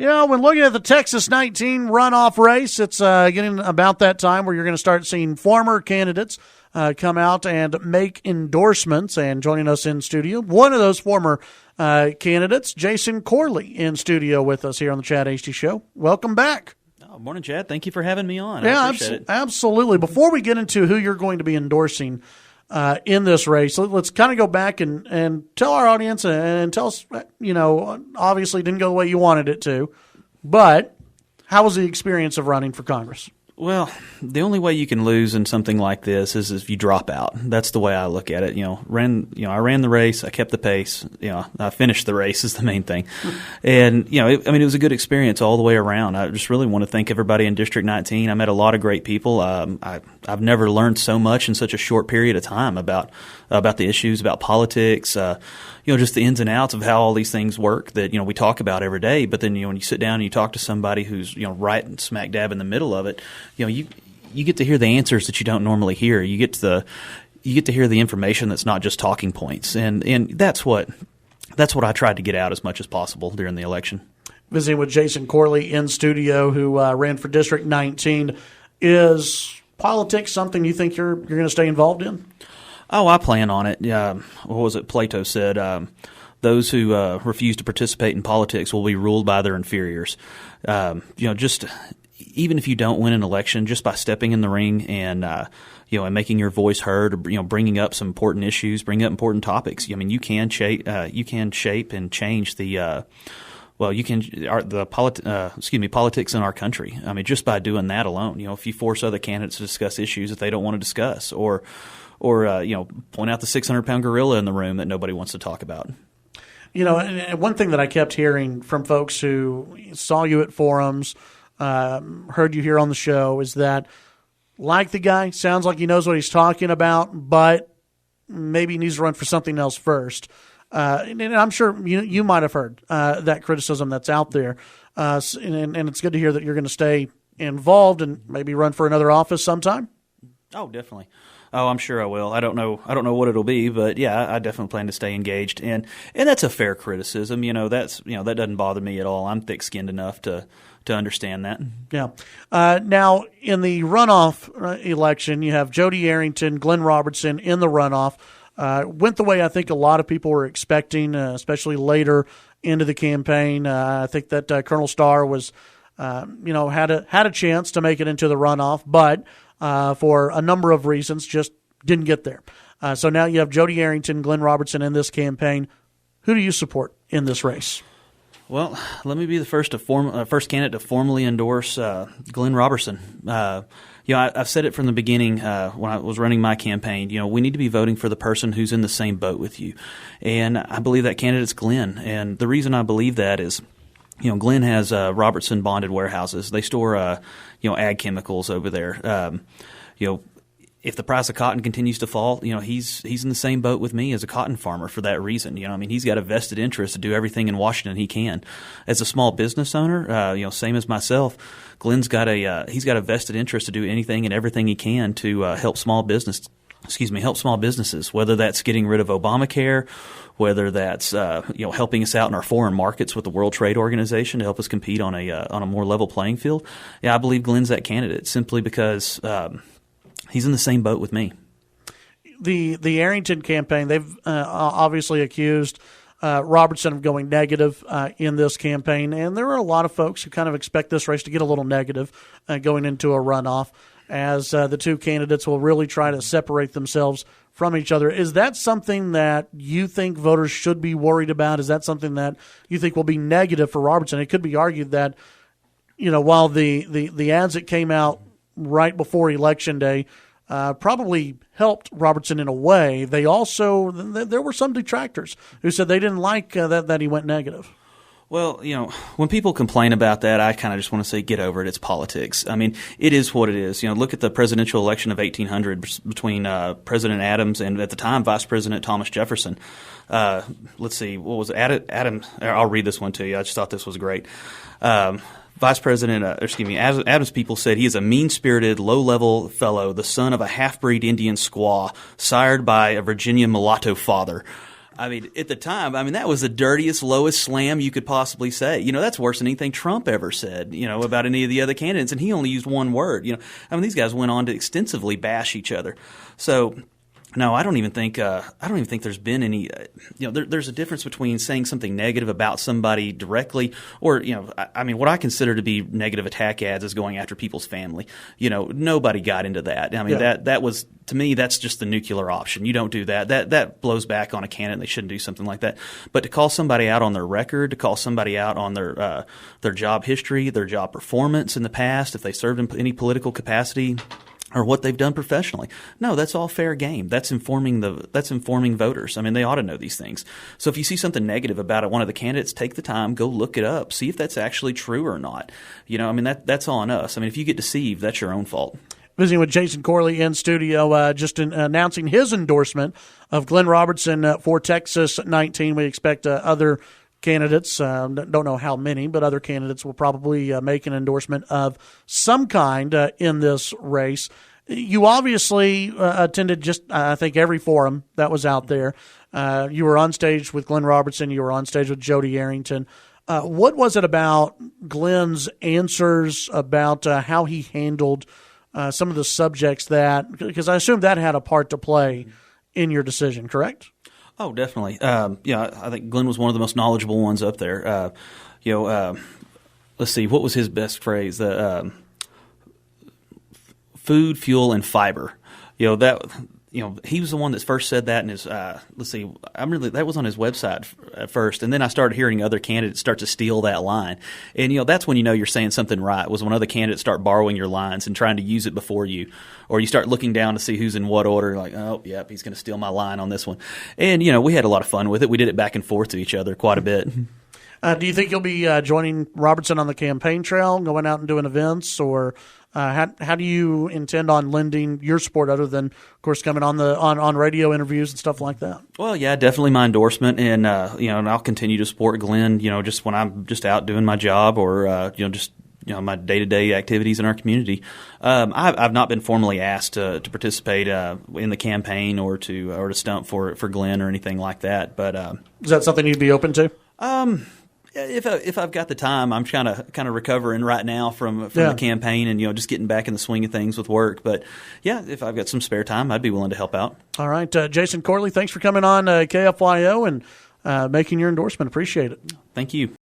When looking at the Texas 19 runoff race, it's getting about that time where you're going to start seeing former candidates come out and make endorsements. And joining us in studio, one of those former candidates, Jason Corley, in studio with us here on the Chad Hasty Show. Welcome back. Oh, morning, Chad. Thank you for having me on. Yeah, I appreciate it. Absolutely. Before we get into who you're going to be endorsing in this race, let's kind of go back and tell our audience and tell us, obviously didn't go the way you wanted it to, but how was the experience of running for Congress? Well, the only way you can lose in something like this is if you drop out. That's the way I look at it. I ran the race. I kept the pace. I finished the race is the main thing. And, it was a good experience all the way around. I just really want to thank everybody in District 19. I met a lot of great people. I've never learned so much in such a short period of time about the issues, about politics, just the ins and outs of how all these things work that, we talk about every day. But then, when you sit down and you talk to somebody who's, right smack dab in the middle of it, you get to hear the answers that you don't normally hear. You get to hear the information that's not just talking points. And that's what I tried to get out as much as possible during the election. Visiting with Jason Corley in studio, who ran for District 19. Is politics something you think you're going to stay involved in? Oh, I plan on it. What was it Plato said? Those who refuse to participate in politics will be ruled by their inferiors. Just even if you don't win an election, just by stepping in the ring and and making your voice heard, or bringing up some important issues, bringing up important topics. You can shape and change the. Politics in our country. Just by doing that alone. If you force other candidates to discuss issues that they don't want to discuss, or point out the 600-pound gorilla in the room that nobody wants to talk about. And one thing that I kept hearing from folks who saw you at forums, heard you here on the show, is that, like the guy, sounds like he knows what he's talking about, but maybe he needs to run for something else first. And I'm sure you might have heard that criticism that's out there. And it's good to hear that you're going to stay involved and maybe run for another office sometime. Oh, definitely. Oh, I'm sure I will. I don't know what it'll be, but yeah, I definitely plan to stay engaged. And that's a fair criticism. That doesn't bother me at all. I'm thick-skinned enough to understand that. Yeah. Now, in the runoff election, you have Jody Arrington, Glen Robertson in the runoff. Went the way I think a lot of people were expecting, especially later into the campaign. I think that Colonel Starr was, had a chance to make it into the runoff, but for a number of reasons just didn't get there. So now you have Jody Arrington, Glen Robertson in this campaign. Who do you support in this race? Well, let me be the first candidate to formally endorse Glen Robertson. I've said it from the beginning when I was running my campaign. We need to be voting for the person who's in the same boat with you, and I believe that candidate's Glen. And the reason I believe that is, Glen has Robertson bonded warehouses. They store ag chemicals over there. If the price of cotton continues to fall, he's in the same boat with me as a cotton farmer for that reason. He's got a vested interest to do everything in Washington he can. As a small business owner, same as myself, Glen's got a vested interest to do anything and everything he can to help small businesses, whether that's getting rid of Obamacare, whether that's helping us out in our foreign markets with the World Trade Organization to help us compete on a more level playing field. Yeah, I believe Glen's that candidate simply because he's in the same boat with me. The Arrington campaign, they've obviously accused Robertson of going negative in this campaign, and there are a lot of folks who kind of expect this race to get a little negative going into a runoff, as the two candidates will really try to separate themselves from each other. Is that something that you think voters should be worried about? Is that something that you think will be negative for Robertson? It could be argued that, while the ads that came out right before Election Day probably helped Robertson in a way, there were some detractors who said they didn't like that he went negative. Well, when people complain about that, I kind of just want to say, get over it. It's politics. It is what it is. Look at the presidential election of 1800 between President Adams and, at the time, Vice President Thomas Jefferson. Let's see, what was it? I'll read this one to you. I just thought this was great. Adams' people said he is a mean-spirited, low-level fellow, the son of a half-breed Indian squaw, sired by a Virginia mulatto father. I mean, at the time, that was the dirtiest, lowest slam you could possibly say. That's worse than anything Trump ever said, about any of the other candidates. And he only used one word. These guys went on to extensively bash each other. So, no, I don't even think there's been any. There's a difference between saying something negative about somebody directly, or what I consider to be negative attack ads is going after people's family. Nobody got into that. That was, to me, that's just the nuclear option. You don't do that. That blows back on a candidate. And they shouldn't do something like that. But to call somebody out on their record, to call somebody out on their job history, their job performance in the past, if they served in any political capacity, or what they've done professionally. No, that's all fair game. That's informing voters. They ought to know these things. So if you see something negative about one of the candidates, take the time, go look it up, see if that's actually true or not. That's on us. If you get deceived, that's your own fault. Visiting with Jason Corley in studio, just announcing his endorsement of Glen Robertson for Texas 19. We expect other candidates, don't know how many, but other candidates will probably make an endorsement of some kind in this race. You obviously attended I think, every forum that was out there. You were on stage with Glen Robertson. You were on stage with Jody Arrington. What was it about Glen's answers, about how he handled some of the subjects because I assume that had a part to play in your decision, correct? Oh, definitely. I think Glenn was one of the most knowledgeable ones up there. Let's see, what was his best phrase? Food, fuel, and fiber. He was the one that first said that in his. Let's see, that was on his website at first, and then I started hearing other candidates start to steal that line, and that's when you're saying something right. Was when other candidates start borrowing your lines and trying to use it before you, or you start looking down to see who's in what order. Like, oh, yep, he's going to steal my line on this one, and we had a lot of fun with it. We did it back and forth to each other quite a bit. Do you think you'll be joining Robertson on the campaign trail, going out and doing events, or how do you intend on lending your support, other than, of course, coming on radio interviews and stuff like that? Well, yeah, definitely my endorsement, and and I'll continue to support Glenn. Just when I'm just out doing my job, or my day-to-day activities in our community. I've not been formally asked to participate in the campaign or to stump for Glenn or anything like that. But is that something you'd be open to? If I've got the time, I'm kind of recovering right now from the campaign and just getting back in the swing of things with work. But yeah, if I've got some spare time, I'd be willing to help out. All right, Jason Corley, thanks for coming on KFYO and making your endorsement. Appreciate it. Thank you.